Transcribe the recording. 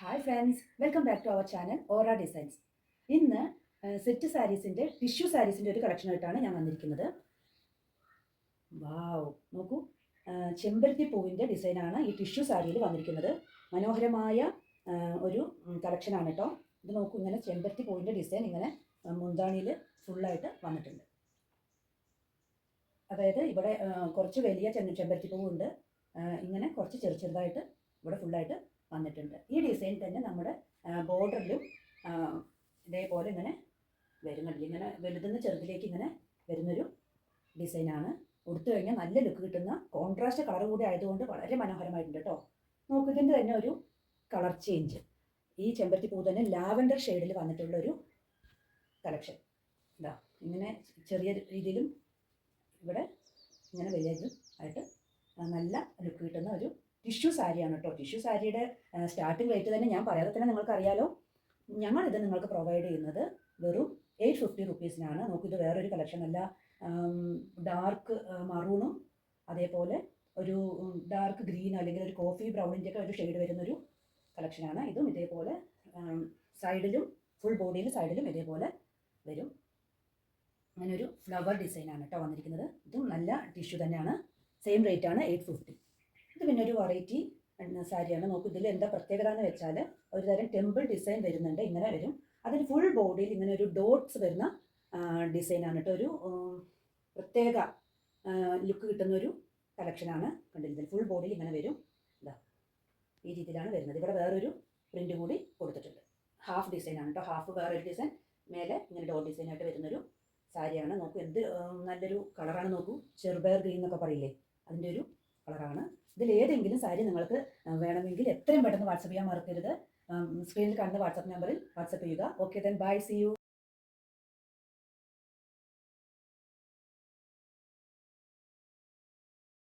Hi friends, welcome back to our channel Aura designs. ഇന്ന് set സാരീസിൻ്റെ tissue സാരീസിൻ്റെ ഒരു കളക്ഷനായിട്ടാണ് ഞാൻ വന്നിരിക്കുന്നത്. വാവ്, നോക്കൂ, ചെമ്പരത്തി പൂവിൻ്റെ ഡിസൈനാണ് ഈ ടിഷ്യൂ സാരിയിൽ വന്നിരിക്കുന്നത്. മനോഹരമായ ഒരു കളക്ഷനാണ് കേട്ടോ. ഇത് നോക്കൂ, ഇങ്ങനെ ചെമ്പരത്തി പൂവിൻ്റെ ഡിസൈൻ ഇങ്ങനെ മുന്താണിയിൽ ഫുള്ളായിട്ട് വന്നിട്ടുണ്ട്. അതായത് ഇവിടെ കുറച്ച് വലിയ ചെമ്പരത്തി പൂവുണ്ട്, ഇങ്ങനെ കുറച്ച് ചെറുതായിട്ട് ഇവിടെ ഫുള്ളായിട്ട് വന്നിട്ടുണ്ട്. ഈ ഡിസൈൻ തന്നെ നമ്മുടെ ബോർഡറിലും ഇതേപോലെ ഇങ്ങനെ വരുന്നുണ്ട്. ഇങ്ങനെ വലുതെന്ന് ചെറുതിലേക്ക് ഇങ്ങനെ വരുന്നൊരു ഡിസൈനാണ്. ഉടുത്തു കഴിഞ്ഞാൽ നല്ല ലുക്ക് കിട്ടുന്ന കോൺട്രാസ്റ്റ് കളർ കൂടി ആയതുകൊണ്ട് വളരെ മനോഹരമായിട്ടുണ്ട് കേട്ടോ. നോക്കൂ, ഇതിൻ്റെ തന്നെ ഒരു കളർ ചേഞ്ച്. ഈ ചെമ്പരത്തി പൂ തന്നെ ലാവൻഡർ ഷെയ്ഡിൽ വന്നിട്ടുള്ളൊരു കളക്ഷൻ. ഇതാ ഇങ്ങനെ ചെറിയ രീതിയിലും ഇവിടെ ഇങ്ങനെ വലിയതും ആയിട്ട് നല്ല ലുക്ക് കിട്ടുന്ന ഒരു ടിഷ്യൂ സാരിയാണ് കേട്ടോ. ടിഷ്യൂ സാരിയുടെ സ്റ്റാർട്ടിംഗ് റേറ്റ് തന്നെ ഞാൻ പറയാതെ തന്നെ നിങ്ങൾക്ക് അറിയാലോ. ഞങ്ങളിത് നിങ്ങൾക്ക് പ്രൊവൈഡ് ചെയ്യുന്നത് വെറും 850 റുപ്പീസിനാണ്. നോക്കിയത് വേറൊരു കളക്ഷൻ അല്ല. ഡാർക്ക് മറൂണും അതേപോലെ ഒരു ഡാർക്ക് ഗ്രീൻ അല്ലെങ്കിൽ ഒരു കോഫി ബ്രൗണിൻ്റെ ഒക്കെ ഒരു ഷെയ്ഡ് വരുന്നൊരു കളക്ഷനാണ്. ഇതും ഇതേപോലെ സൈഡിലും ഫുൾ ബോഡിയിലും സൈഡിലും ഇതേപോലെ വരും. അങ്ങനെ ഒരു ഫ്ലവർ ഡിസൈനാണ് കേട്ടോ വന്നിരിക്കുന്നത്. ഇതും നല്ല ടിഷ്യൂ തന്നെയാണ്. സെയിം റേറ്റാണ് 850. ഇത് പിന്നെ ഒരു വെറൈറ്റി സാരിയാണ്. നോക്കൂ, ഇതിൽ എന്താ പ്രത്യേകത എന്ന് വെച്ചാൽ ഒരു തരം ടെമ്പിൾ ഡിസൈൻ വരുന്നുണ്ട്. ഇങ്ങനെ വരും. അതിൽ ഫുൾ ബോഡിയിൽ ഇങ്ങനെ ഒരു ഡോട്ട്സ് വരുന്ന ഡിസൈനാണ് കേട്ടോ. ഒരു പ്രത്യേക ലുക്ക് കിട്ടുന്ന ഒരു കളക്ഷനാണ്. കണ്ടില്ല, ഫുൾ ബോഡിയിൽ ഇങ്ങനെ വരും. ഇതാ ഈ രീതിയിലാണ് വരുന്നത്. ഇവിടെ വേറൊരു പ്രിൻ്റ് കൂടി കൊടുത്തിട്ടുണ്ട്. ഹാഫ് ഡിസൈനാണ് കേട്ടോ. ഹാഫ് വേറൊരു ഡിസൈൻ, മേലെ ഇങ്ങനെ ഡോട്ട് ഡിസൈനായിട്ട് വരുന്നൊരു സാരിയാണ്. നോക്കൂ, എന്ത് നല്ലൊരു കളറാണ്. നോക്കൂ, ചെറുപയർ ഗ്രീൻ എന്നൊക്കെ പറയില്ലേ, അതിൻ്റെ ഒരു കളറാണ്. ഇതിൽ ഏതെങ്കിലും സാരി നിങ്ങൾക്ക് വേണമെങ്കിൽ എത്രയും പെട്ടെന്ന് വാട്സപ്പ് ചെയ്യാൻ മറക്കരുത്. സ്ക്രീനിൽ കാണുന്ന വാട്സപ്പ് നമ്പറിൽ വാട്സപ്പ് ചെയ്യുക. Okay, then bye, see U.